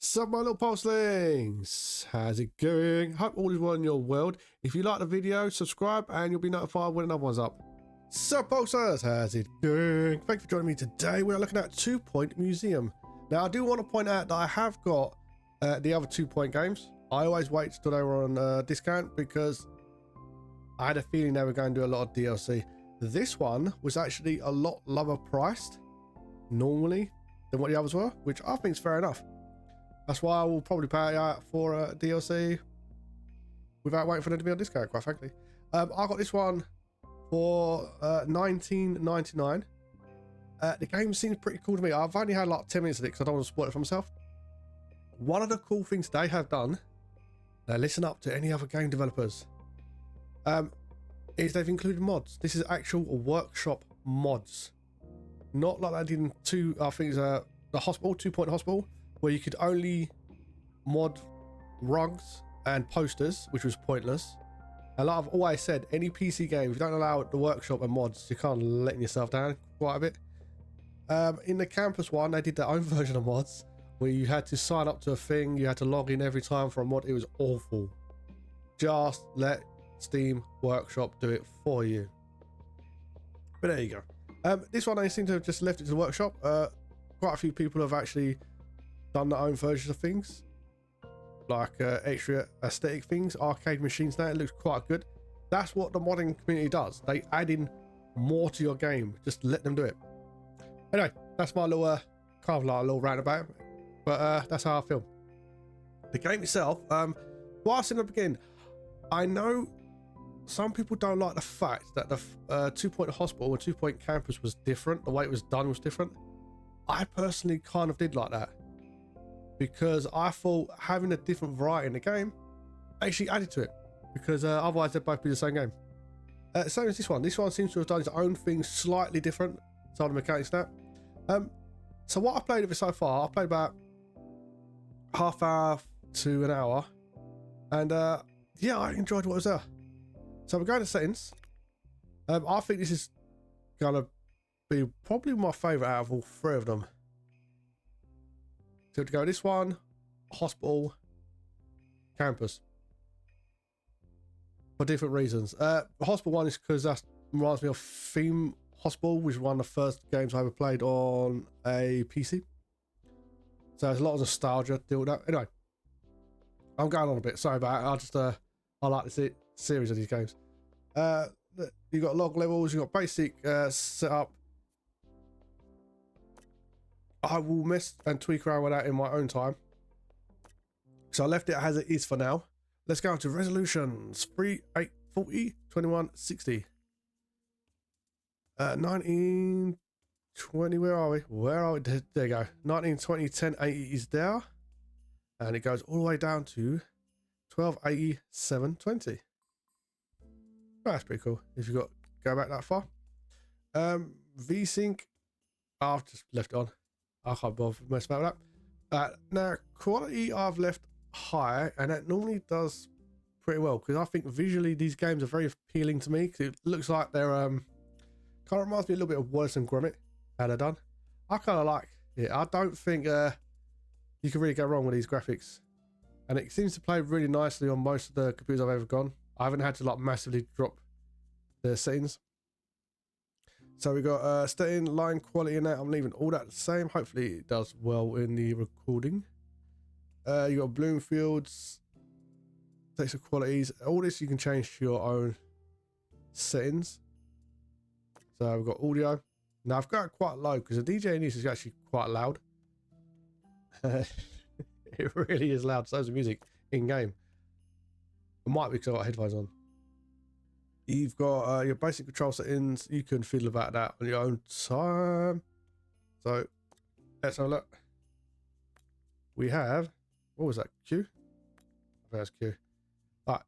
Sup my little pulselings, how's it going? Hope all is well in your world. If you like the video, subscribe and you'll be notified when another one's up. Sup pulsers, how's it going? Thank you for joining me today. We're looking at 2 Point Museum. Now I do want to point out that I have got the other 2 Point games. I always wait till they were on discount because I had a feeling they were going to do a lot of DLC. This one was actually a lot lower priced normally than what the others were, which I think is fair enough. That's why I will probably pay out for DLC without waiting for them to be on discount, quite frankly. I got this one for $19.99. The game seems pretty cool to me. I've only had like 10 minutes of it because I don't want to spoil it for myself. One of the cool things they have done, now listen up to any other game developers, is they've included mods. This is actual workshop mods. Not like they did in the hospital, 2 Point Hospital, where you could only mod rugs and posters, which was pointless. And like I've always said, any PC game, if you don't allow the workshop and mods, you can't letting yourself down quite a bit. In the campus one, they did their own version of mods, where you had to sign up to a thing, you had to log in every time for a mod. It was awful. Just let Steam Workshop do it for you. But there you go. This one, they seem to have just left it to the workshop. Quite a few people have actually done their own versions of things, like extra aesthetic things, arcade machines. Now it looks quite good. That's what the modding community does. They add in more to your game. Just let them do it. Anyway, that's my little kind of like a little rant about it, but that's how I feel. The game itself, whilst in the beginning, I know some people don't like the fact that the 2 Point Hospital or 2 Point Campus was different. The way it was done was different. I personally kind of did like that, because I thought having a different variety in the game actually added to it, because otherwise they'd both be the same game. Same as this one. This one seems to have done its own thing slightly different, some of the mechanics now. So what I played of it so far, I played about half hour to an hour, and yeah, I enjoyed what was there. So we're going to settings. I think this is gonna be probably my favorite out of all 3 of them. So to go this one, hospital, campus, for different reasons. The hospital one is because that reminds me of Theme Hospital, which was one of the first games I ever played on a PC. So there's a lot of nostalgia to deal with that. Anyway, I'm going on a bit. Sorry about it. I just I like the series of these games. You got log levels. You got basic setup. I will mess and tweak around with that in my own time. So I left it as it is for now. Let's go to resolutions. 3, 8, 40, 21, 60. 19, 20, where are we? Where are we? There you go. 19, 20, 1080 is there. And it goes all the way down to 1280, 720. That's pretty cool if you go back that far. VSync, I've just left it on. I can't bother mess about with that. Now quality I've left high, and that normally does pretty well, because I think visually these games are very appealing to me, because it looks like they're kind of reminds me a little bit of Wallace and Gromit, how they're done. I kind of like it. I don't think you can really go wrong with these graphics, and it seems to play really nicely on most of the computers I've ever gone. I haven't had to like massively drop the settings. So we got setting line quality in that. I'm leaving all that the same. Hopefully it does well in the recording. You got Bloomfields, texture qualities. All this you can change to your own settings. So we've got audio. Now I've got it quite low because the DJ in this is actually quite loud. It really is loud. So is the music in game. It might be because I've got headphones on. You've got your basic control settings. You can fiddle about that on your own time. So let's have a look. We have, what was that, Q? I think that's Q. All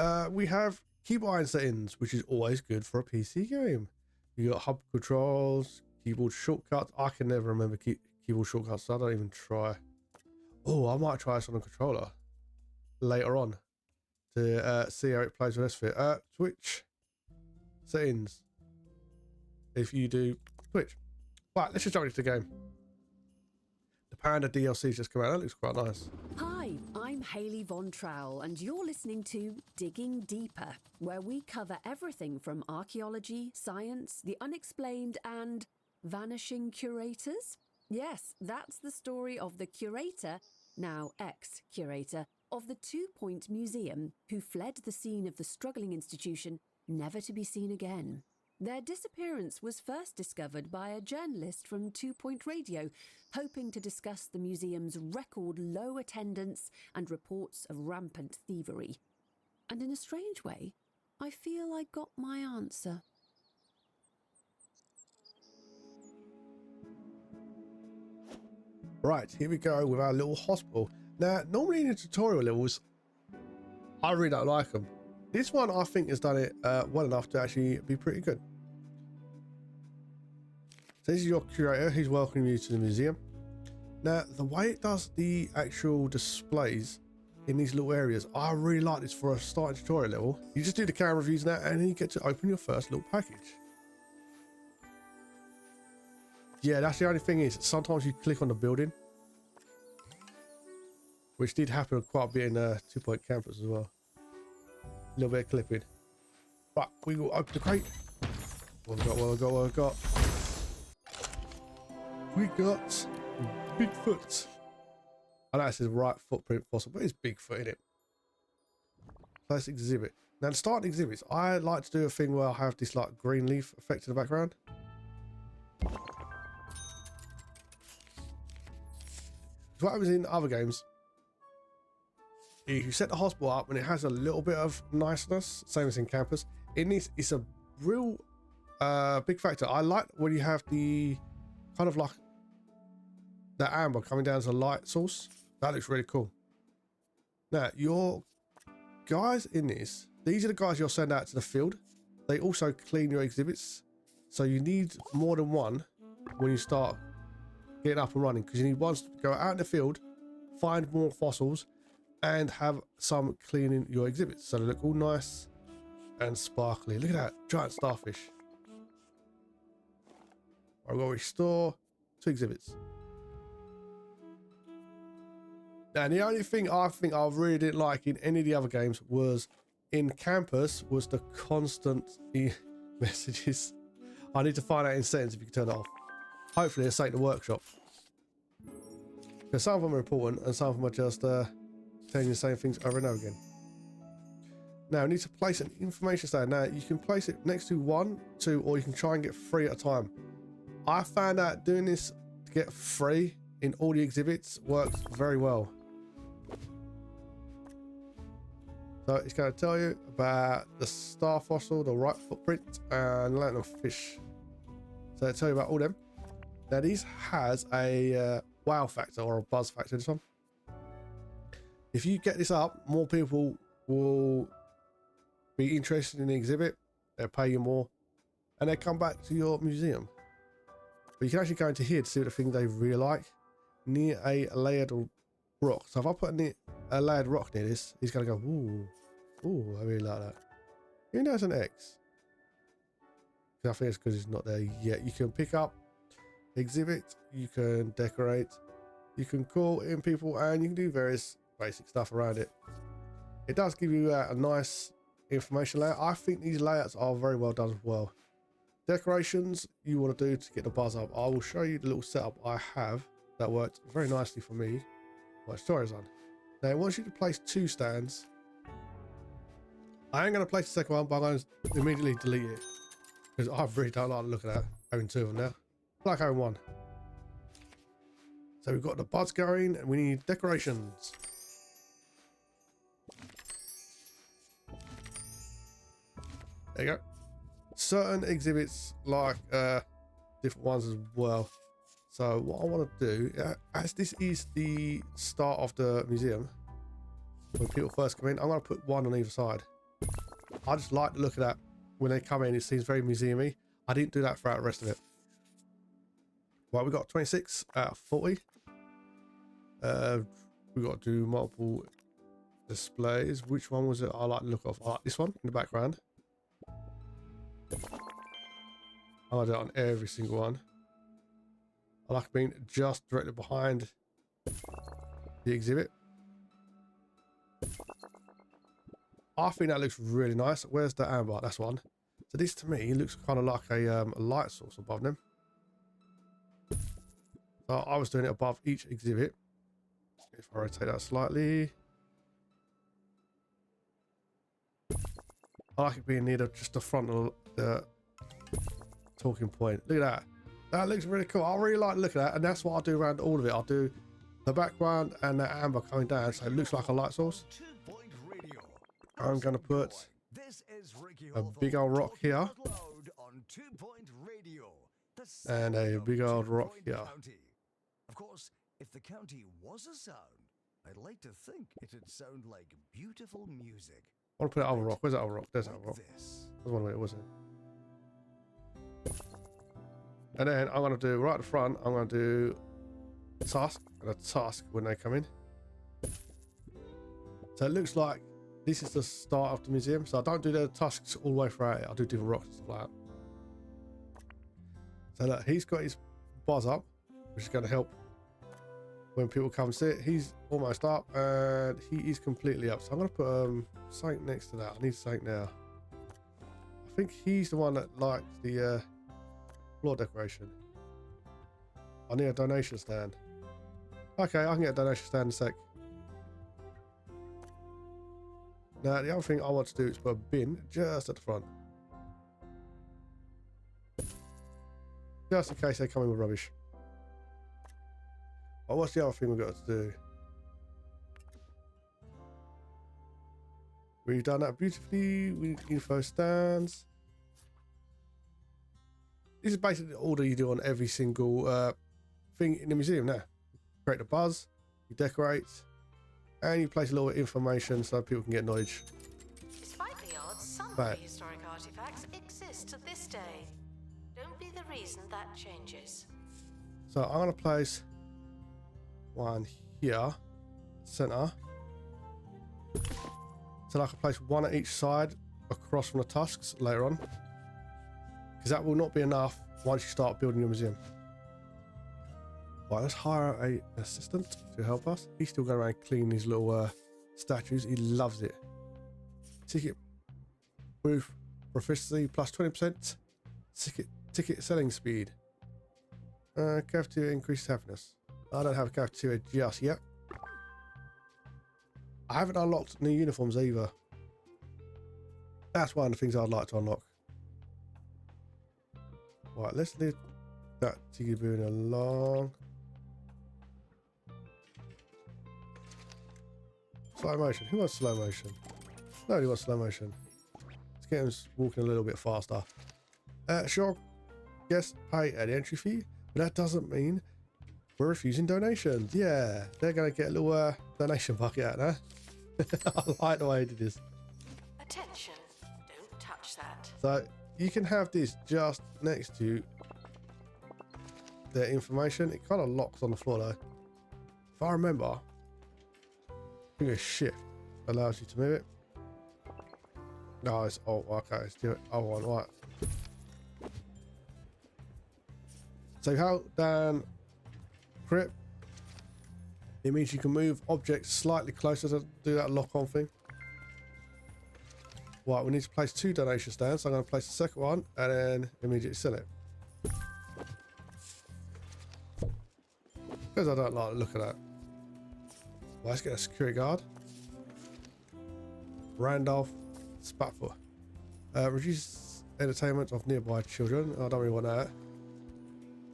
right. We have keyboard settings, which is always good for a PC game. You got hub controls, keyboard shortcuts. I can never remember keyboard shortcuts, so I don't even try. Oh, I might try this on a controller later on to see how it plays with this fit. Switch settings. If you do switch. Right, let's just jump into the game. The Panda DLC just come out. That looks quite nice. Hi, I'm Hayley Von Trowell, and you're listening to Digging Deeper, where we cover everything from archaeology, science, the unexplained, and vanishing curators. Yes, that's the story of the curator, now ex-curator, of the 2 Point Museum, who fled the scene of the struggling institution, never to be seen again. Their disappearance was first discovered by a journalist from 2 Point Radio, hoping to discuss the museum's record low attendance and reports of rampant thievery. And in a strange way, I feel I got my answer. Right, here we go with our little hospital. Now, normally in the tutorial levels, I really don't like them. This one, I think, has done it well enough to actually be pretty good. So this is your curator. He's welcoming you to the museum. Now, the way it does the actual displays in these little areas, I really like this for a starting tutorial level. You just do the camera views now, and then you get to open your first little package. Yeah, that's the only thing is, sometimes you click on the building, which did happen quite a bit in 2 Point Campus as well. A little bit of clipping. Right, we will open the crate. What have we got, what have we got, what have we got? We got Bigfoot. I know it says right footprint fossil, but it's Bigfoot, isn't it? First exhibit. Now, to start exhibits, I like to do a thing where I have this like green leaf effect in the background. What happens in other games, if you set the hospital up and it has a little bit of niceness, same as in Campus, in this, it's a real big factor. I like when you have the kind of like the amber coming down as a light source. That looks really cool. Now, your guys in this, these are the guys you'll send out to the field. They also clean your exhibits, so you need more than one when you start getting up and running, because you need one to go out in the field, find more fossils, and have some cleaning your exhibits so they look all nice and sparkly. Look at that giant starfish. I've got to restore 2 exhibits. And the only thing I think I really didn't like in any of the other games was in Campus was the constant messages. I need to find out in settings if you can turn it off. Hopefully it's like the workshop. Because some of them are important and some of them are just telling you the same things over and over again. Now, I need to place an information stand. Now, you can place it next to 1, 2, or you can try and get 3 at a time. I found out doing this to get 3 in all the exhibits works very well. So it's going to tell you about the star fossil, the right footprint, and the lantern fish. So it'll tell you about all them. Now, these has a wow factor or a buzz factor, this one. If you get this up, more people will be interested in the exhibit. They'll pay you more, and they come back to your museum. But you can actually go into here to see what the thing they really like. Near a layered rock. So if I put a layered rock near this, he's going to go, ooh, ooh, I really like that. Even though it's an X. I think it's because it's not there yet. You can pick up, exhibit, you can decorate, you can call in people, and you can do various basic stuff around it. It does give you a nice information layout. I think these layouts are very well done as well. Decorations you want to do to get the buzz up. I will show you the little setup I have that worked very nicely for me. My story's on. Now it wants you to place 2 stands. I ain't going to place the second one, but I'm going to immediately delete it because I really don't like the look of that, having 2 of them now. I like having 1. So we've got the buzz going and we need decorations. There you go. Certain exhibits like different ones as well. So what I want to do, as this is the start of the museum, when people first come in, I'm going to put 1 on either side. I just like the look of that. When they come in, it seems very museumy. I didn't do that throughout the rest of it. Well, we got 26 out of 40. We got to do multiple displays. Which one was it I like the look of? I like this one in the background. I'll do it on every single one. I like being just directly behind the exhibit. I think that looks really nice. Where's the amber? That's one. So this to me looks kind of like a light source above them. So I was doing it above each exhibit. If I rotate that slightly. I like it being near just the front of the talking point. Look at that. That looks really cool. I really like the look at that, and that's what I do around all of it. I'll do the background and the amber coming down, so it looks like a light source. I'm going to put a big old rock here and a big old rock here. Of course, if the county was a sound, I'd like to think it'd sound like beautiful music. I want to put that other rock. Where's that other rock? There's that other rock. This. That's one way it wasn't. And then I'm going to do right at the front, I'm going to do task and a task when they come in. So it looks like this is the start of the museum. So I don't do the tasks all the way throughout it. I'll do different rocks and stuff like that. So look, he's got his buzz up, which is going to help when people come sit. He's almost up and he is completely up. So I'm going to put something next to that. I need something now. I think he's the one that likes the floor decoration. I need a donation stand. Okay, I can get a donation stand in a sec. Now, the other thing I want to do is put a bin just at the front. Just in case they come in with rubbish. But what's the other thing we've got to do? We've done that beautifully. We need info stands. This is basically the order you do on every single thing in the museum now. Create the buzz, you decorate, and you place a little information so people can get knowledge. Despite the odds, some prehistoric artifacts exist to this day. Don't be the reason that changes. So I'm going to place one here, center. So I can place one at each side across from the tusks later on. Because that will not be enough once you start building your museum. Right, let's hire an assistant to help us. He's still going around cleaning these little statues. He loves it. Ticket booth proficiency plus 20%. Ticket selling speed. Cafeteria increased happiness. I don't have a cafeteria just yet. I haven't unlocked new uniforms either. That's one of the things I'd like to unlock. Right, let's leave that ticket moving along. Slow motion. Who wants slow motion? Nobody wants slow motion. Let's get him walking a little bit faster. Sure. Yes, pay an entry fee, but that doesn't mean we're refusing donations. Yeah, they're going to get a little donation bucket out there. I like the way he did this. Attention, don't touch that. So you can have this just next to the information. It kind of locks on the floor though. If I remember, I think a shift allows you to move it. No, it's okay, let's do it. Oh, one, right. So hold down grip. It means you can move objects slightly closer to do that lock on thing. Right, we need to place 2 donation stands. So I'm going to place the second one and then immediately sell it. Because I don't like the look of that. Well, let's get a security guard. Randolph Spatfoot. Reduce entertainment of nearby children. I don't really want that.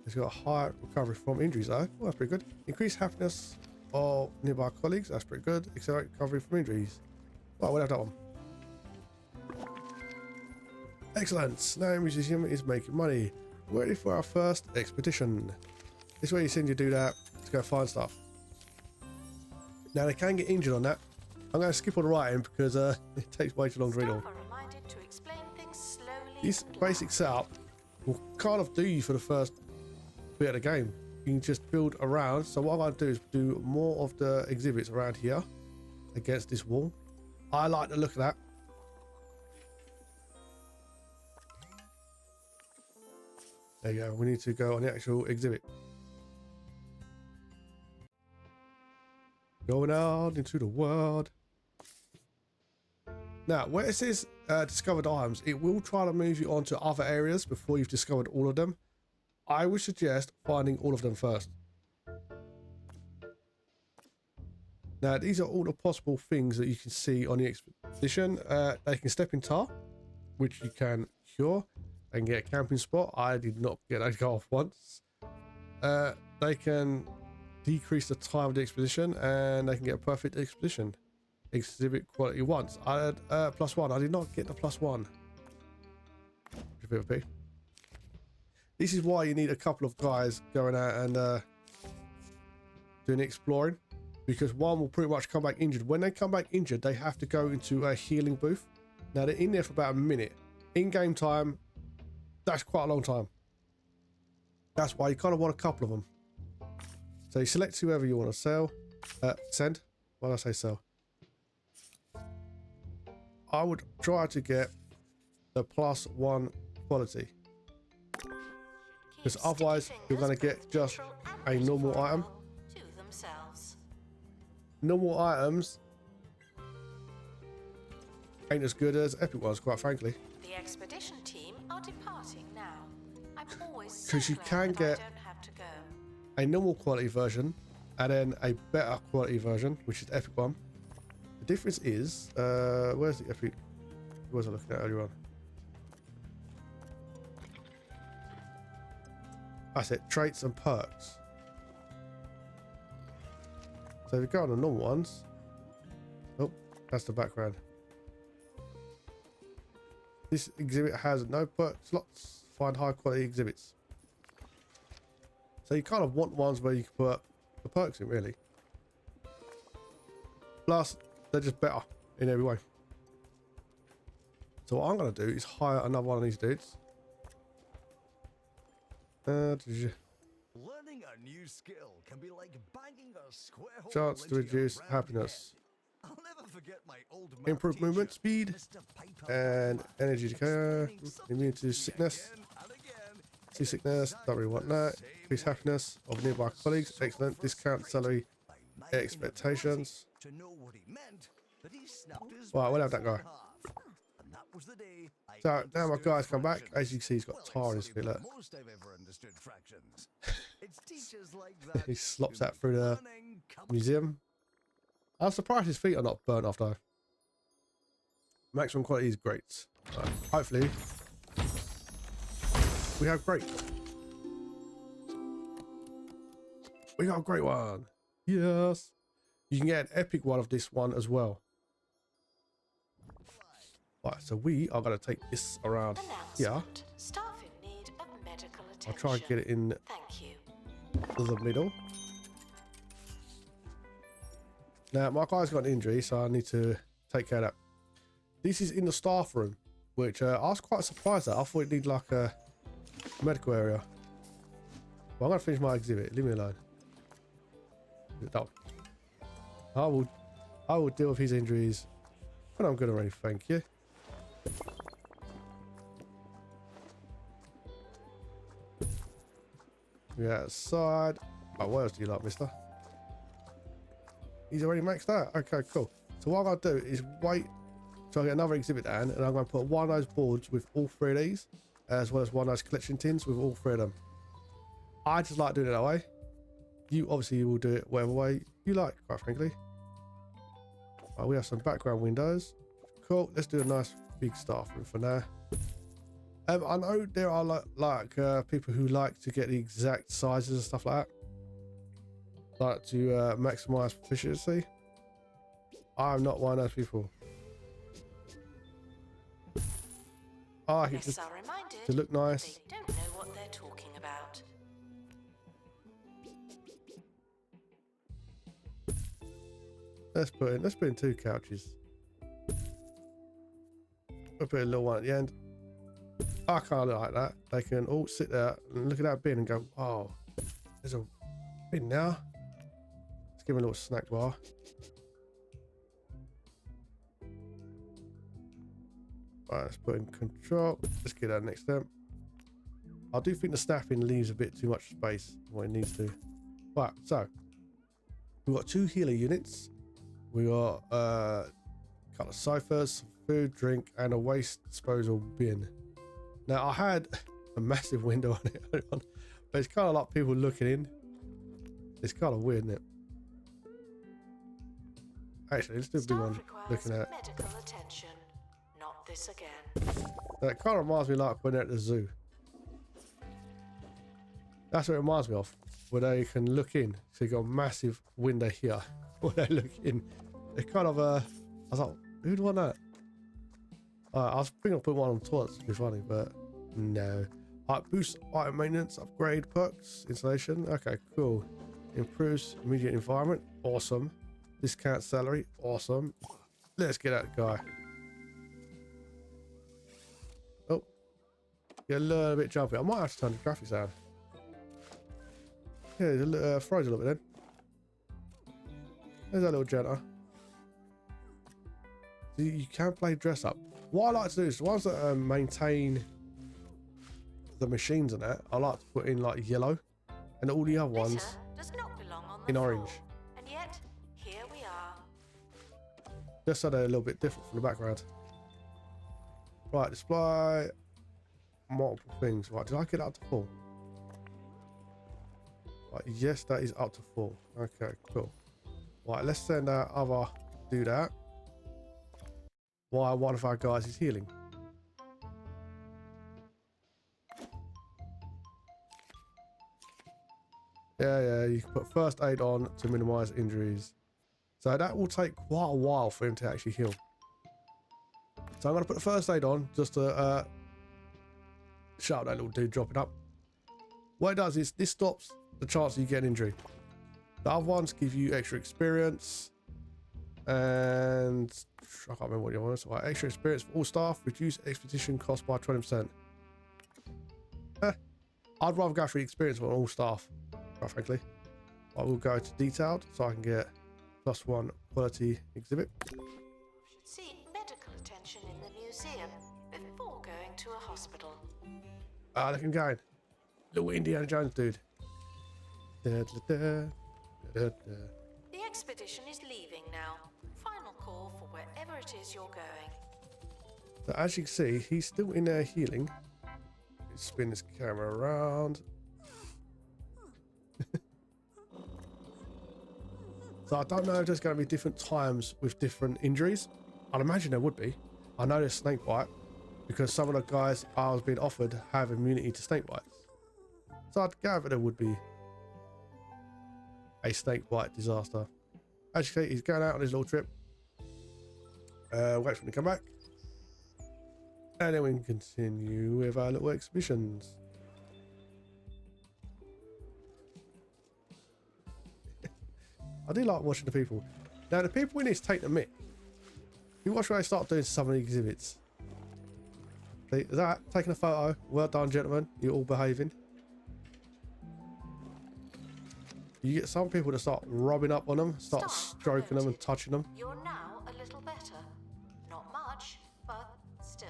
It's got a high recovery from injuries though. Well, that's pretty good. Increase happiness of nearby colleagues. That's pretty good. Accelerate recovery from injuries. Right, we'll have that one. Excellent. Now museum is making money. We're ready for our first expedition. This is where you send you do that to go find stuff. Now they can get injured on that. I'm going to skip all the writing because it takes way too long to read all. This basic setup will kind of do you for the first bit of the game. You can just build around. So what I'm going to do is do more of the exhibits around here against this wall. I like the look of that. There you go. We need to go on the actual exhibit. Going out into the world. Now, where it says discovered items, it will try to move you on to other areas before you've discovered all of them. I would suggest finding all of them first. Now, these are all the possible things that you can see on the expedition. They can step in tar, which you can cure and get a camping spot. I did not get that go off once. They can decrease the time of the expedition, and they can get a perfect expedition. Exhibit quality once. I had +1. I did not get the +1. This is why you need a couple of guys going out and doing exploring, because one will pretty much come back injured. When they come back injured, they have to go into a healing booth. Now they're in there for about a minute. In game time, that's quite a long time. That's why you kind of want a couple of them. So you select whoever you want to sell. Send. Why did I say sell? I would try to get the +1 quality, because otherwise you're going to get just a normal item. Normal items ain't as good as epic ones, quite frankly. The expedition team are departing now. I'm always so because you can glad get I don't have to go. a normal quality version and then a better quality version, which is the epic one. The difference is, where's the epic? What was I looking at earlier on? I said traits and perks. So if you go on the normal ones, oh, that's the background. This exhibit has no perk slots. Find high quality exhibits. So you kind of want ones where you can put the perks in, really. Plus, they're just better in every way. So what I'm going to do is hire another one of these dudes. Learning a new skill can be like banging a square hole. Chance to reduce happiness. I'll never forget my old Improve movement speed and energy decay. Immune to sickness. Seasickness, don't really want that. Increase happiness of nearby colleagues. Excellent. Discount salary expectations. Right, we'll have that guy. So now my guy's come back. As you can see, he's got tar in his feet. Look. He slops that through the museum. I'm surprised his feet are not burnt off though. Maximum quality is great. Right, hopefully we have great. We got a great one. Yes. You can get an epic one of this one as well. Right, so we are going to take this around here. Staff in need of medical attention. I'll try and get it in Thank you. the middle. Now, my guy's got an injury, so I need to take care of that. This is in the staff room, which I was quite surprised at. I thought it needed like a medical area. Well, I'm going to finish my exhibit. Leave me alone. No. I will deal with his injuries when I'm good already, thank you. Yeah, outside. Oh, what else do you like, mister? He's already maxed out. Okay, cool. So what I'm going to do is wait till I get another exhibit down, and I'm going to put one of those boards with all three of these, as well as one of those collection tins with all three of them. I just like doing it that way. You obviously will do it whatever way you like, quite frankly. Right, we have some background windows. Cool. Let's do a nice big staff room for now. I know there are like people who like to get the exact sizes and stuff like that. Like to maximize proficiency. I'm not one of those people. I like it to look nice. They don't know what they're talking about. Let's put in 2 couches. We'll put a little one at the end. I kind of like that. They can all sit there and look at that bin and go, oh, there's a bin now. Let's give him a little snack bar. Right, let's put in control. Let's get that next step. I do think the staffing leaves a bit too much space what it needs to. Right, so We've got 2 healer units. We got a couple of sofas, some food, drink, and a waste disposal bin. Now I had a massive window on it, but it's kind of like people looking in. It's kind of weird, isn't it? Actually, let's do a big one. Looking at medical attention. Not this again. that kind of reminds me like when they're at the zoo. That's what it reminds me of, where they can look in. So you got a massive window here where they look in. It's kind of I was like, who'd want that? I was thinking I'll put one on the toilets to be funny, but no. Boost item maintenance, upgrade perks, installation. Okay, cool. Improves immediate environment. Awesome. Discount salary. Awesome. Let's get that guy. Oh. Get a little bit jumpy. I might have to turn the graphics down. Yeah, it froze a little bit then. There's that little janitor. So you can play dress up. What I like to do is the ones that maintain the machines and that, I like to put in like yellow, and all the other ones does not belong on the in floor. orange. And yet, here we are. Just so they're a little bit different from the background. Right, display multiple things. Right, did I get up to 4? Right, yes, that is up to 4. Okay, cool. Right, let's send our other do that. While one of our guys is healing. Yeah, you can put first aid on to minimize injuries. So that will take quite a while for him to actually heal. So I'm going to put the first aid on just to shut that little dude dropping up. What it does is this stops the chance of you get an injury. The other ones give you extra experience. And I can't remember what the other one is. Right, extra experience for all staff. Reduce expedition cost by 20%. I'd rather go for the experience for all staff, quite frankly. I will go to detailed so I can get +1 quality exhibit. Should seek medical attention in the museum before going to a hospital. Look at him going. Little Indiana Jones dude. Da, da, da, da, da. The expedition is leaving now. Final call for wherever it is you're going. So as you can see, he's still in there healing. Let's spin this camera around. So I don't know if there's going to be different times with different injuries. I'd imagine there would be. I know there's snake bite because some of the guys I was being offered have immunity to snake bites. So I'd gather there would be a snake bite disaster. As you can see, he's going out on his little trip. Wait for him to come back. And then we can continue with our little exhibitions. I do like watching the people. Now the people in this take the mick. You watch when they start doing some of the exhibits. See, is that taking a photo? Well done, gentlemen. You're all behaving. You get some people to start rubbing up on them, start stroking them and touching them. You're now a little better. Not much, but still.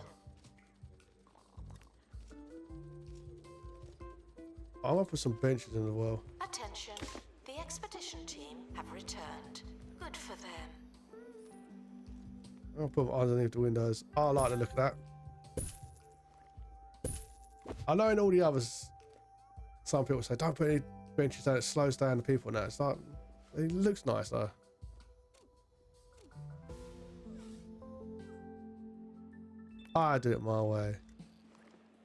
I'm gonna put some benches in the well. Attention. The expedition team have returned. Good for them. I'll put them underneath the windows. I like the look of that. I know in all the others, some people say don't put any benches down, it slows down the people. Now it's like, it looks nice though. I do it my way.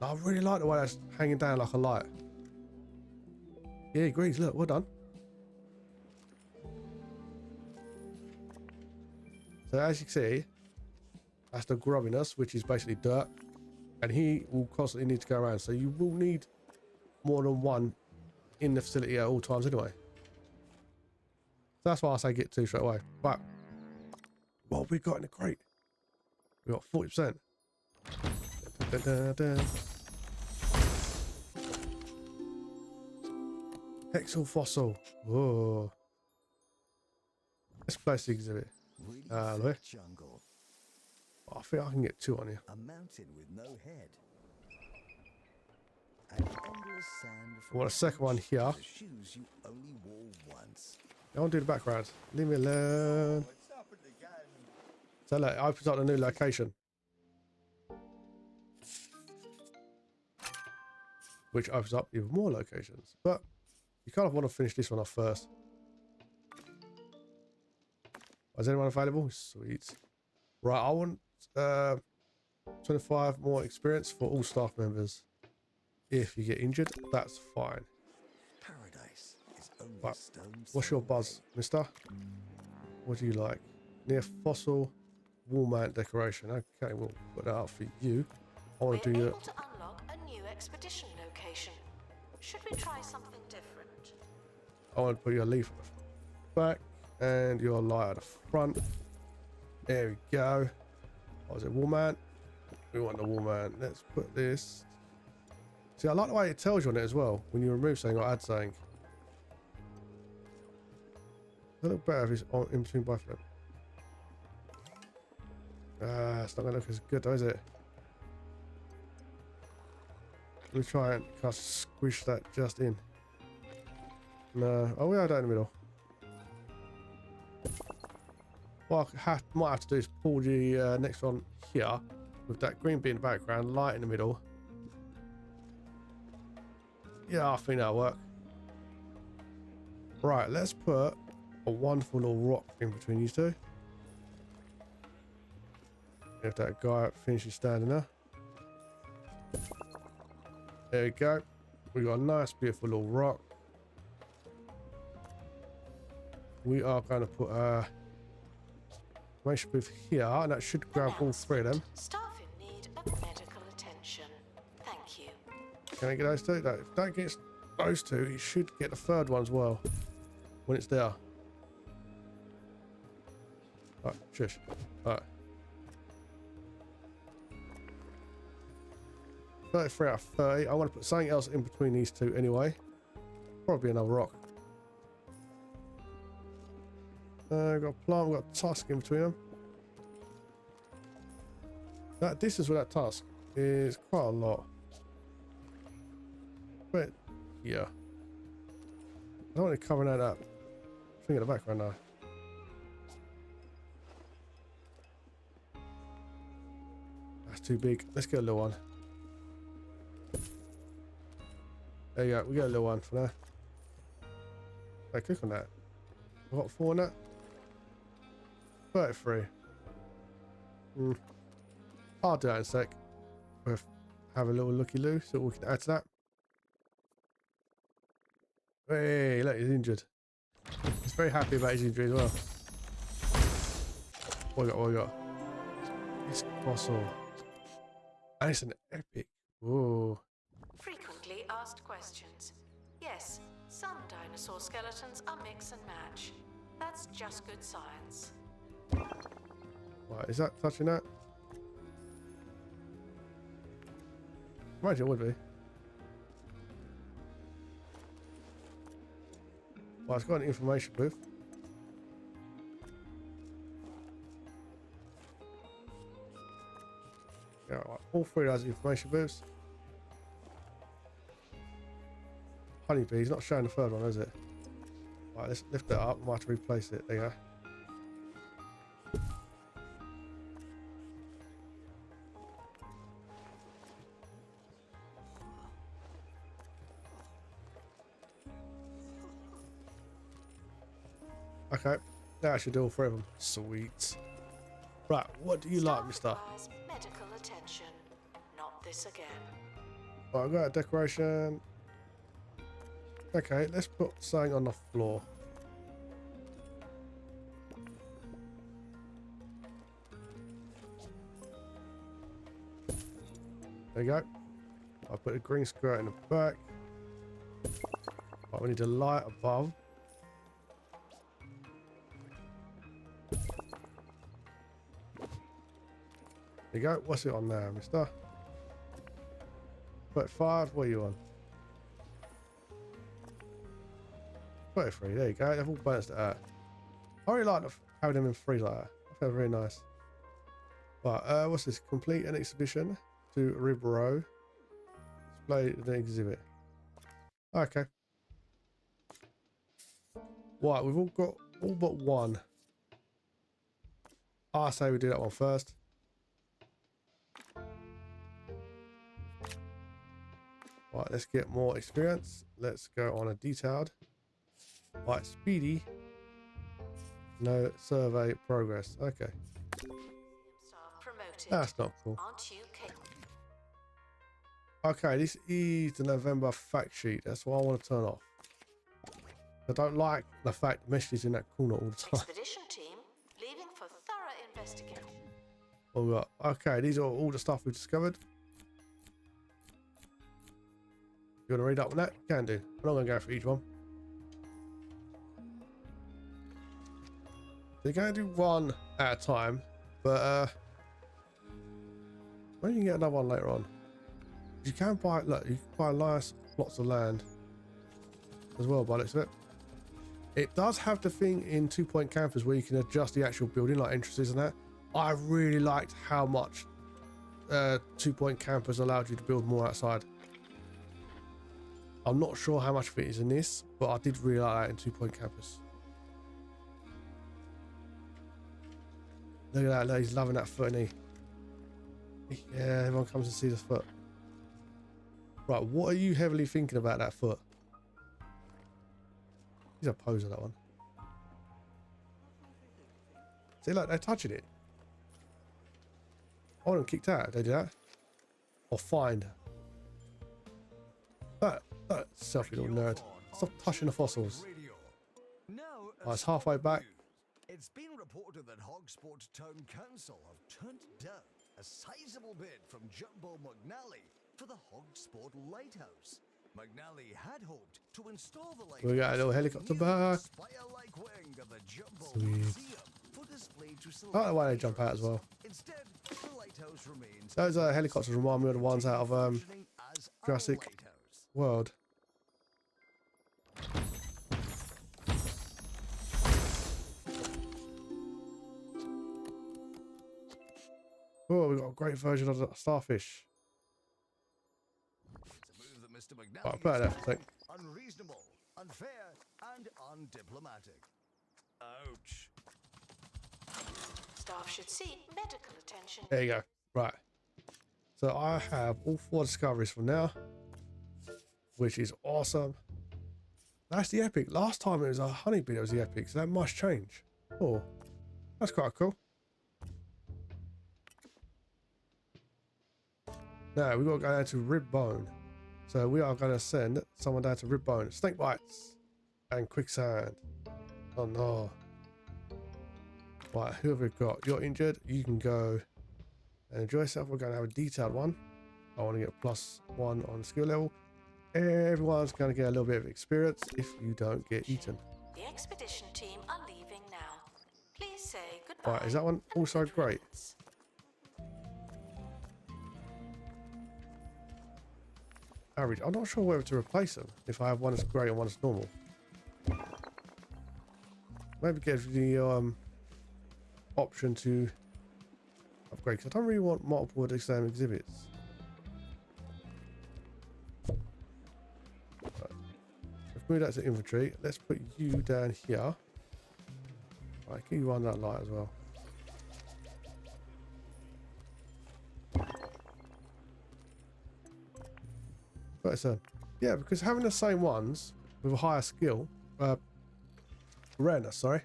I really like the way that's hanging down like a light. Yeah, he agrees. Look, well done. So as you can see, that's the grubbiness, which is basically dirt, and he will constantly need to go around. So you will need more than one in the facility at all times anyway. So that's why I say get 2 straight away. But what have we got in the crate? We got 40%. Da, da, da. Hexal fossil. Whoa. Let's place the exhibit. Really thick jungle. I think I can get 2 on here. A mountain with no head. An endless sand What a second one here. the shoes you only wore once. I want to do the background. Leave me alone. So look, it opens up a new location. Which opens up even more locations. But you kind of want to finish this one off first. Is anyone available? Sweet. Right, I want 25 more experience for all staff members. If you get injured, that's fine. Paradise is only Right. stone's What's your throw buzz, away. mister? What do you like? Near fossil wall mount decoration. Okay, we'll put that up for you. I want to We're do able to unlock a new expedition location. Should we try something different? I want to put your leaf at the back and your light at the front. There we go. What was it? Wall mount? We want the wall mount. Let's put this. See, I like the way it tells you on it as well when you remove something or add something. It'll look better if it's on, in between both of them. It's not going to look as good though, is it? Let me try and kind of squish that just in. No. Oh, we are down in the middle. What I might have to do is pull the next one here with that green bit in the background, light in the middle. Yeah, I think that'll work. Right, let's put a wonderful little rock in between these two. If that guy finishes standing there. There we go. We got a nice, beautiful little rock. We are going to put a information booth here, and that should grab all three of them. Staff in need of medical attention. Thank you. Can I get those two? No, if that gets those two, it should get the third one as well when it's there. Alright, shush. Alright. 33 out of 30. I want to put something else in between these two anyway. Probably another rock. We've got a plant, we've got a tusk in between them. That distance with that tusk is quite a lot. But yeah. I don't want to cover that thing in the background now. That's too big. Let's get a little one. There you go. We got a little one for now. Hey, click on that. I've got 4 on that. 33. I'll do that in a sec. We'll have a little looky-loo, so we can add to that. Hey, look, he's injured. He's very happy about his injury as well. What we got? What we got? It's fossil. And it's an epic. Whoa. Frequently asked questions. Yes, some dinosaur skeletons are mix and match. That's just good science. Right, is that touching that? Imagine it would be. Well, it's got an information booth. Yeah, right. All 3 of those information booths. Honeybee's not showing the third one, is it? Right, let's lift that up. Might have to replace it. There you go. Okay, that should do all 3 of them. Sweet. Right, what do you like, mister? Requires medical attention. Not this again. Right, I've got a decoration. Okay, let's put something on the floor. There you go. I'll put a green square in the back. Right, we need a light above. There you go. What's it on now, mister? 35. What are you on? 33. There you go. They've all balanced it out. I really like having them in 3 like that. I feel very nice. Right, what's this? Complete an exhibition to Ribro. Display the exhibit. Okay. Right, we've all got all but one. I say we do that one first. Right, let's get more experience. Let's go on a detailed. Right, speedy. No survey progress. Okay. Staff promoted. That's not cool. Aren't you capable? Okay, this is the November fact sheet. That's what I want to turn off. I don't like the fact the message is in that corner all the time. Expedition team leaving for thorough investigation. What we got? Okay, these are all the stuff we discovered. You want to read up on that? Can do. I'm not going to go for each one. They're going to do one at a time, but maybe you can get another one later on. You can buy, look, you can buy nice plots of land as well by the looks of it. It does have the thing in 2 Point Campers where you can adjust the actual building, like entrances and that. I really liked how much 2 Point Campers allowed you to build more outside. I'm not sure how much of it is in this, but I did really like that in 2 Point Campers. Look at that, look, he's loving that foot, isn't he? Yeah, everyone comes to see the foot. Right, what are you heavily thinking about that foot? He's a poser, that one. See, look, they're touching it. I want them kicked out if they do that. Or fined. That selfie little nerd. Stop touching the fossils. Oh, it's halfway back. It's been reported that Hogsport Town Council have turned down a sizable bid from Jumbo McNally for the Hogsport Lighthouse. McNally had hoped to install the lighthouse. We got a little helicopter back. Spire-like wing of the Jumbo Sweet. Museum for display to I like the way they jump out as well. Instead, the lighthouse remains. Those helicopters remind me of the ones out of functioning as our Jurassic lighthouse. World. Oh, we've got a great version of the starfish. It's a move that Mr. McNally Right, put that there for a sec. unreasonable, unfair, and undiplomatic. Ouch. Staff should seek medical attention. There you go. Right. So I have all 4 discoveries from now, which is awesome. That's the epic. Last time it was a honeybee that was the epic, so that must change. Oh, that's quite cool. Now we've got to go down to Rib Bone. So we are going to send someone down to Rib Bone. Snake bites and quicksand. Oh no. Right, who have we got? You're injured. You can go and enjoy yourself. We're going to have a detailed one. I want to get +1 on skill level. Everyone's going to get a little bit of experience if you don't get eaten. The expedition team are leaving now. Please say goodbye. Right, is that one and also good great? riddance. Average. I'm not sure whether to replace them if I have one that's great and one that's normal. Maybe give the option to upgrade, because I don't really want multiple of the same exhibits. Right. Let's move that to inventory. Let's put you down here. Right, can you run that light as well? Right, so yeah, because having the same ones with a higher skill, rareness, sorry.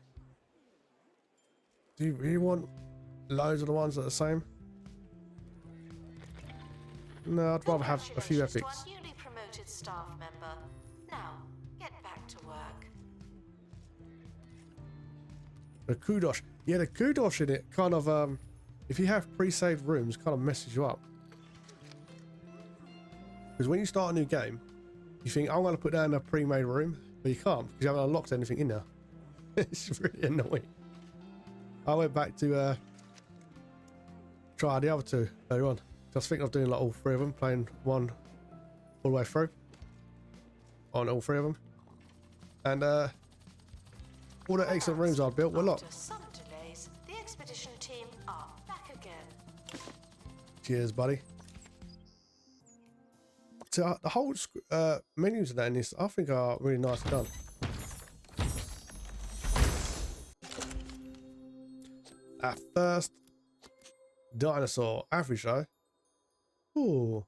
Do you really want loads of the ones that are the same? No, I'd rather have a few Congratulations epics. to our newly promoted staff member. Now, get back to work. The kudosh, yeah, the kudosh in it kind of if you have pre-saved rooms, kind of messes you up. Because when you start a new game, you think, I'm going to put down a pre-made room, but you can't because you haven't unlocked anything in there. It's really annoying. I went back to try the other 2 later on. Just thinking of doing like all 3 of them, playing one all the way through on all 3 of them, and all the excellent rooms I built were locked. After some delays, the expedition team are back again. Cheers, buddy. So the whole menus and that in this, I think, are really nicely done. Our first dinosaur. Average though. Ooh.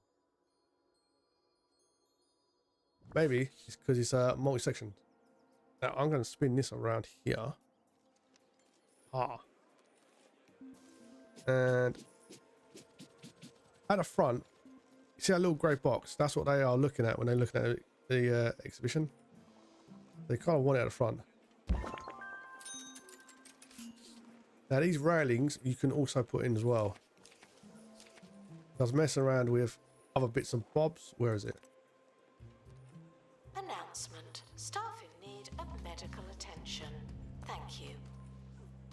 Maybe it's because it's multi-section. Now I'm going to spin this around here. Ah. And at the front, you see that little grey box? That's what they are looking at when they're looking at the exhibition. They kind of want it at the front. Now these railings you can also put in as well. I was messing around with other bits and bobs. Where is it? Announcement. Staff in need of medical attention. Thank you.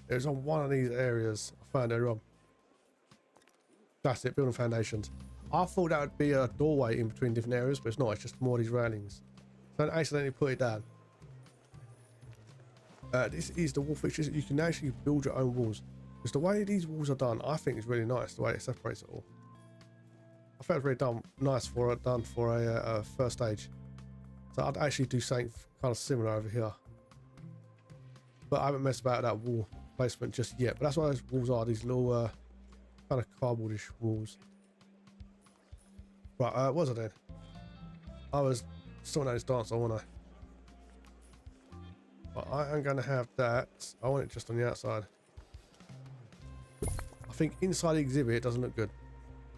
It was on one of these areas. I found it wrong. That's it, building foundations. I thought that would be a doorway in between different areas, but it's not. It's just more of these railings. Don't accidentally put it down. This is the wall fixtures. You can actually build your own walls. Because the way these walls are done, I think is really nice. The way it separates it all. I felt really nice for it done for a first stage. So I'd actually do something kind of similar over here. But I haven't messed about that wall placement just yet. But that's what those walls are. These little kind of cardboardish walls. Right, what was I doing? I was sorting out this dancer, wasn't I? But I am going to have that. I want it just on the outside. I think inside the exhibit it doesn't look good.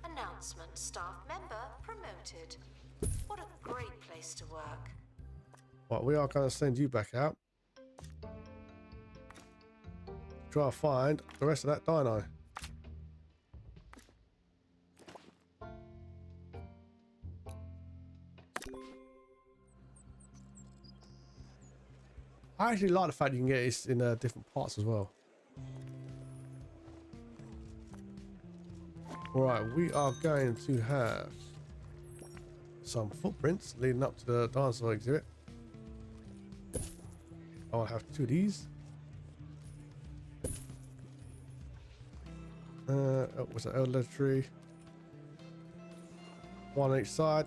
Announcement. Staff member promoted. What a great place to work. Right, we are going to send you back out. Try to find the rest of that dino. I actually like the fact you can get this in different parts as well. Alright, we are going to have some footprints leading up to the dinosaur exhibit. I'll have 2 of these. What's that? Elder tree. 1 on each side.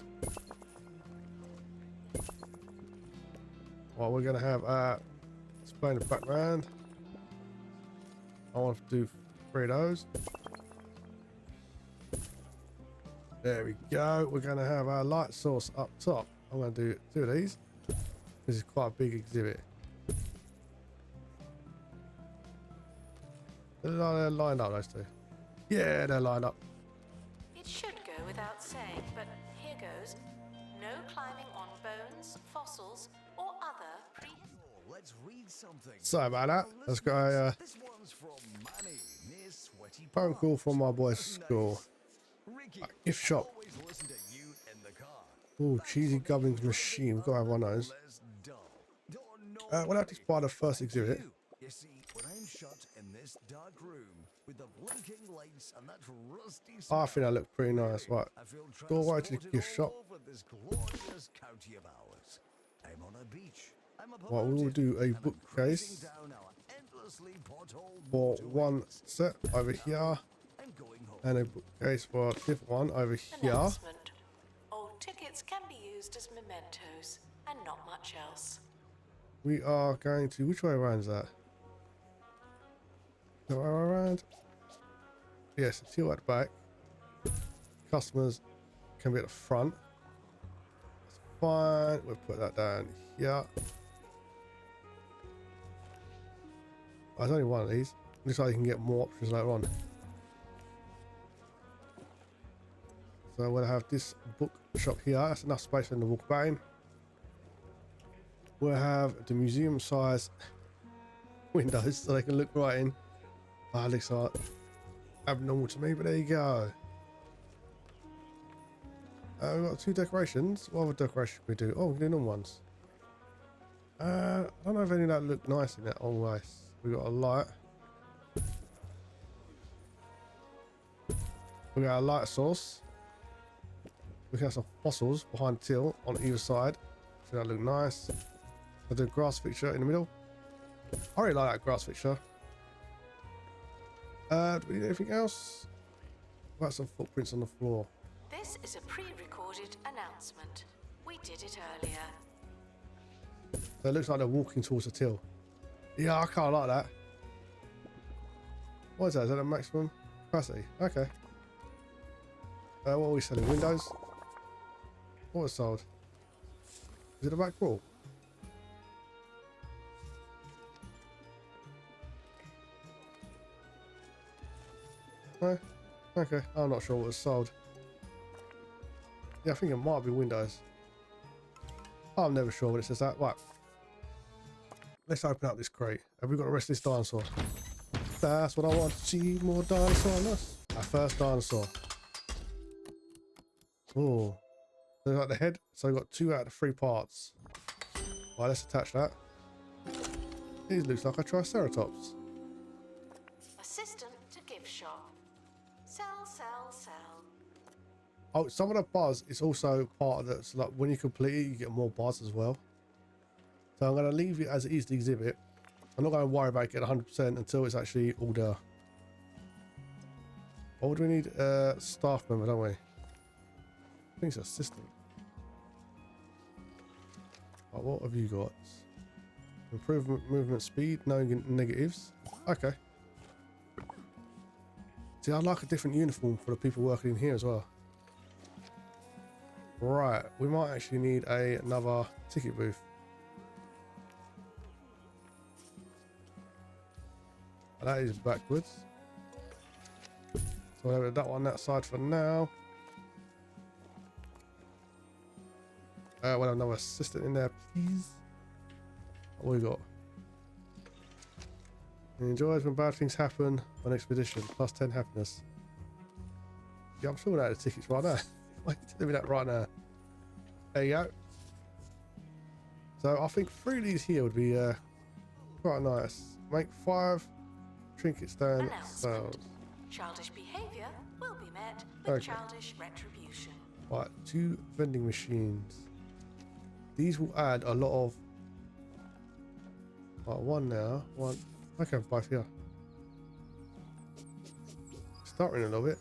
Well, we're going to have explain the background. I want to do 3 of those. There we go. We're going to have our light source up top. I'm going to do 2 of these. This is quite a big exhibit. They're lined up, those 2. Yeah, they're lined up. It should go without saying, but here goes. No climbing on bones, fossils, or other Let's read something. Sorry about that. Let's go a This one's from Manny near Sweaty phone call Palms. from my boy's school. Ricky, Gift shop. always listen to you in the car. Oh, cheesy goblins machine. We've got to have one of those. Less dull. We'll have to buy the first exhibit. You see, when I'm shut in this dark room with the blinking lights and that rusty I think that looks pretty nice. Right. I feel Doorway to the transported gift shop. all over this glorious county of ours. I'm on a beach. I'm a Right, we will do a and I'm bookcase cruising down our endlessly potholed for motorways. one set over here, I'm going home. and a bookcase for a different one over here. announcement. Old tickets can be used as mementos, and not much else. We are going to, which way around is that? The way around? Yes, till at the back. Customers can be at the front. That's fine. We'll put that down here. Oh, there's only one of these. Looks like you can get more options later on. So we'll have this book shop here. That's enough space for them to walk about in. We'll have the museum size windows so they can look right in. Ah, looks like abnormal to me, but there you go. We've got 2 decorations. What other decoration can we do? Oh, we can do normal ones. I don't know if any of that look nice in that always. We got a light. We got a light source. We can have some fossils behind till on either side. So that look nice. I'll do a grass fixture in the middle. I really like that grass fixture. Do we need anything else? What about some footprints on the floor? This is a pre-recorded announcement. We did it earlier. So it looks like they're walking towards the till. Yeah, I kind of like that. What is that? Is that a maximum capacity? Okay. What are we selling? Windows? What was sold? Is it a back wall? No? Okay, I'm not sure what was sold. Yeah, I think it might be windows. I'm never sure what it says that. Right. Let's open up this crate. Have we got the rest of this dinosaur? That's what I want to see. More dinosaur on us. Our first dinosaur. Oh. So like the head. So we've got 2 out of the 3 parts. Right, let's attach that. It looks like a Triceratops. Assistant to gift shop. Sell, sell, sell. Oh, some of the bars is also part of that. So like when you complete it, you get more bars as well. So I'm going to leave it as it is the exhibit. I'm not going to worry about getting 100% until it's actually all there. What do we need? Staff member, don't we? I think it's assistant. Right, what have you got? Improvement movement speed, no negatives. Okay. See, I'd like a different uniform for the people working in here as well. Right, we might actually need another ticket booth. That is backwards. So we'll have that one that side for now. We'll have another assistant in there, please. What we got? He enjoys when bad things happen on expedition. Plus 10 happiness. Yeah, I'm sorting out the tickets right now. Wait, tell me that right now. There you go. So I think 3 of these here would be quite nice. Make 5 trinket stand sales. Childish behavior will be met with childish retribution. Right, 2 vending machines. These will add a lot of. Right, 1 now. 1. I can have both here. Starting a little bit.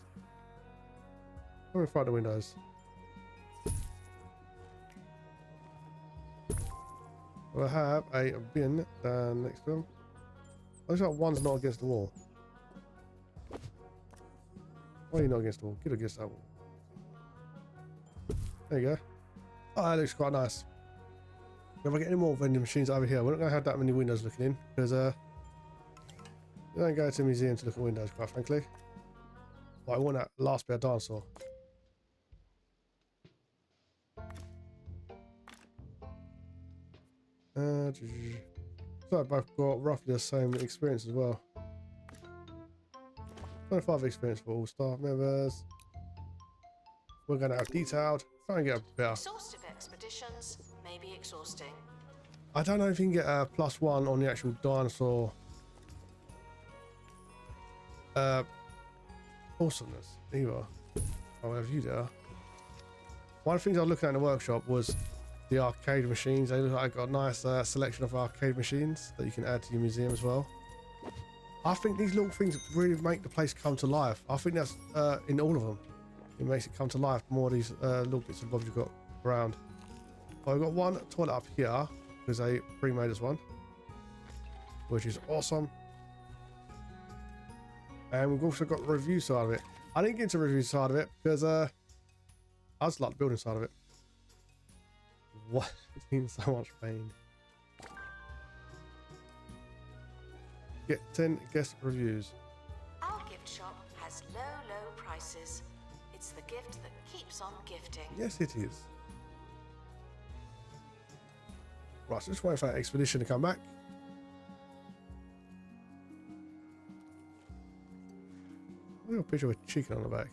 Come in front of the windows. We'll have a bin down next to them. Looks like 1's not against the wall. Why are you not against the wall? Get against that wall. There you go. Oh, that looks quite nice. If I get any more vending machines over here, we're not going to have that many windows looking in because you don't go to a museum to look at windows, quite frankly. But I want that last bit of dinosaur. So I've both got roughly the same experience as well. 25 experience for all staff members. We're going to have detailed. Try and get a better. Exhaustive expeditions may be exhausting. I don't know if you can get a +1 on the actual dinosaur awesomeness either. I'll have you there. One of the things I was looking at in the workshop was the arcade machines. They look like got a nice selection of arcade machines that you can add to your museum as well. I think these little things really make the place come to life. I think that's in all of them. It makes it come to life. More of these little bits and bobs you've got around. Well, I've got 1 toilet up here because they pre-made us one, which is awesome. And we've also got the review side of it. I didn't get into the review side of it because I just like the building side of it. What? It's in so much pain. Get 10 guest reviews. Our gift shop has low, low prices. It's the gift that keeps on gifting. Yes, it is. Right, so just waiting for that expedition to come back. Look at a picture of a chicken on the back.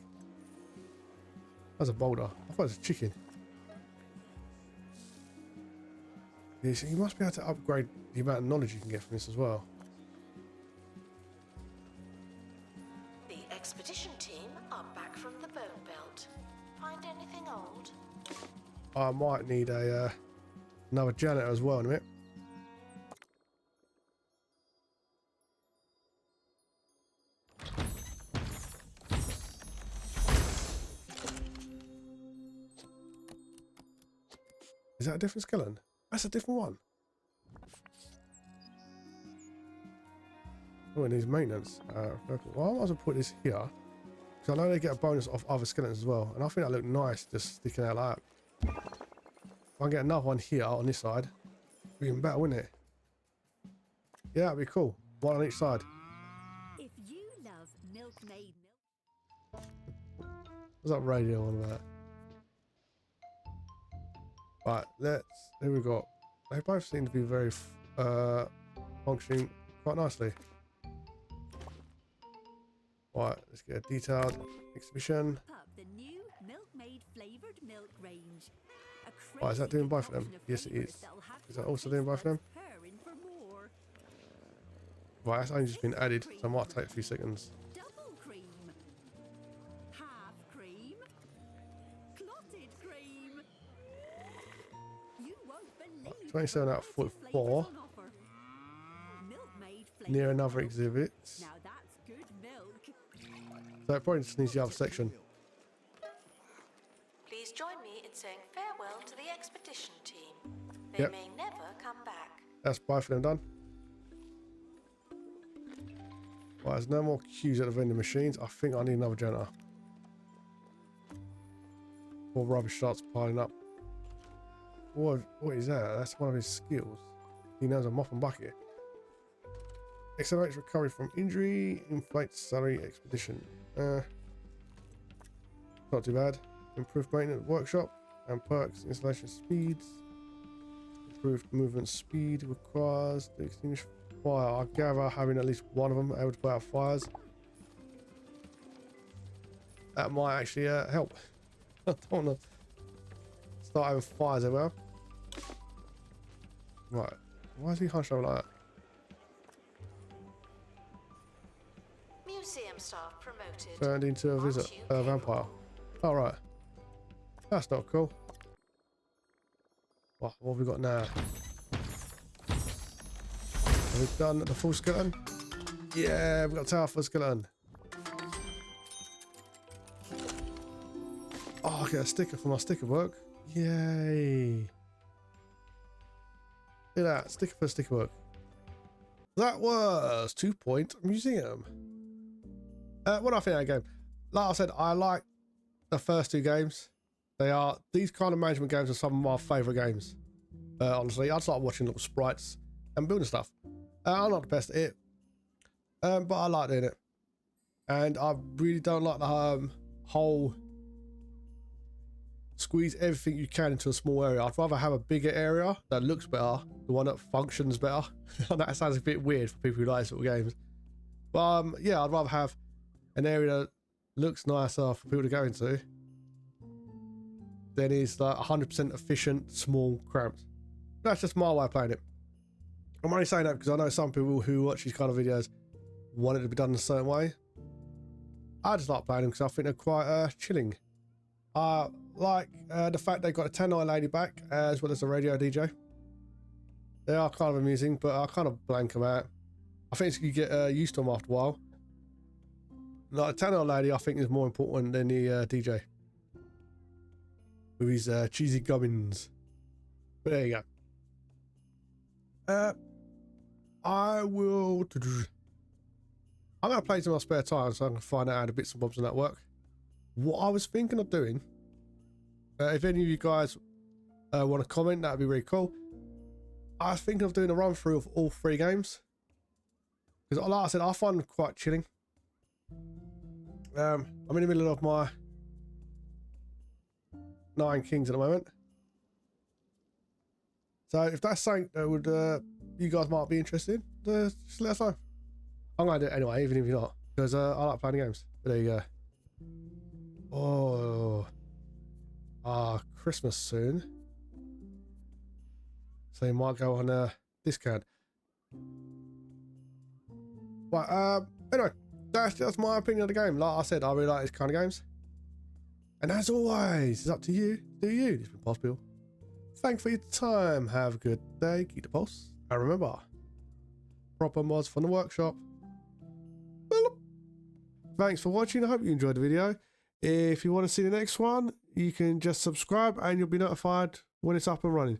That's a boulder. I thought it was a chicken. Yeah, so you must be able to upgrade the amount of knowledge you can get from this as well. The expedition team are back from the bone belt. Find anything old? I might need a another janitor as well in a minute. Is that a different skeleton? That's a different one. Oh, it needs maintenance. Well, I might as well put this here. Because I know they get a bonus off other skeletons as well. And I think that look nice just sticking out like that. If I can get another one here on this side, it'd be even better, wouldn't it? Yeah, that'd be cool. One on each side. If you love milkmaid milk. What's that radio on about? Right, here we go. They both seem to be very functioning quite nicely. Right, let's get a detailed exhibition. Up the new milkmaid flavored milk range. Right, is that doing both of them? Yes, it is. Is that also doing both of them? Right, that's only just been added, so it might take a few seconds. Double cream, half cream, clotted cream. You won't believe 27 out of 44. Milkmaid Near another exhibit. Now that's good milk. So it probably just needs the other section. Please join me in saying farewell to the expedition team. They Yep. may never come back. That's both of them done. Right, there's no more queues at the vending machines. I think I need another janitor. More rubbish starts piling up. What is that? That's one of his skills. He knows a mop and bucket. Accelerates recovery from injury. Inflates salary expedition. Not too bad. Improved maintenance workshop and perks. Installation speeds. Improved movement speed requires the extinguish fire. I gather having at least one of them able to put out fires. That might actually help. I don't want to start having fires everywhere. Right. Why is he hunched over like that? Museum staff promoted. Turned into a vampire. Alright. That's not cool. What have we got now? Have we done the full skeleton? Yeah, we've got tower for skeleton. Oh, I get a sticker for my sticker work. Yay. Look at that, sticker for sticker work. That was 2 Point Museum. What do I think of that game? Like I said, I like the first two games. These kind of management games are some of my favourite games. Honestly, I just like watching little sprites and building stuff. I'm not the best at it, but I like doing it. And I really don't like the whole squeeze everything you can into a small area. I'd rather have a bigger area that looks better, the one that functions better. That sounds a bit weird for people who like sort of games. But yeah, I'd rather have an area that looks nicer for people to go into than is like 100% efficient, small, cramped. That's just my way of playing it. I'm only saying that because I know some people who watch these kind of videos want it to be done in a certain way. I just like playing them because I think they're quite chilling. I like the fact they got a 10-eye lady back as well as a radio DJ. They are kind of amusing, but I kind of blank them out. I think you get used to them after a while. Like a 10-eye lady, I think is more important than the DJ with his cheesy gubbins. But there you go. I'm going to play some in my spare time so I can find out how the bits and bobs and that work. What I was thinking of doing, if any of you guys want to comment, that'd be really cool. I was thinking of doing a run through of all three games. Because like I said, I find them quite chilling. I'm in the middle of my 9 Kings at the moment. So if that's something that would you guys might be interested in, just let us know. I'm going to do it anyway, even if you're not. Because I like playing the games. But there you go. Oh. Christmas soon. So you might go on a discount. But anyway, that's my opinion of the game. Like I said, I really like these kind of games. And as always, it's up to you. Do you? This has been Pulsebeetle. Thanks for your time. Have a good day. Keep the pulse. And remember, proper mods from the workshop. Thanks for watching. I hope you enjoyed the video. If you want to see the next one, you can just subscribe and you'll be notified when it's up and running.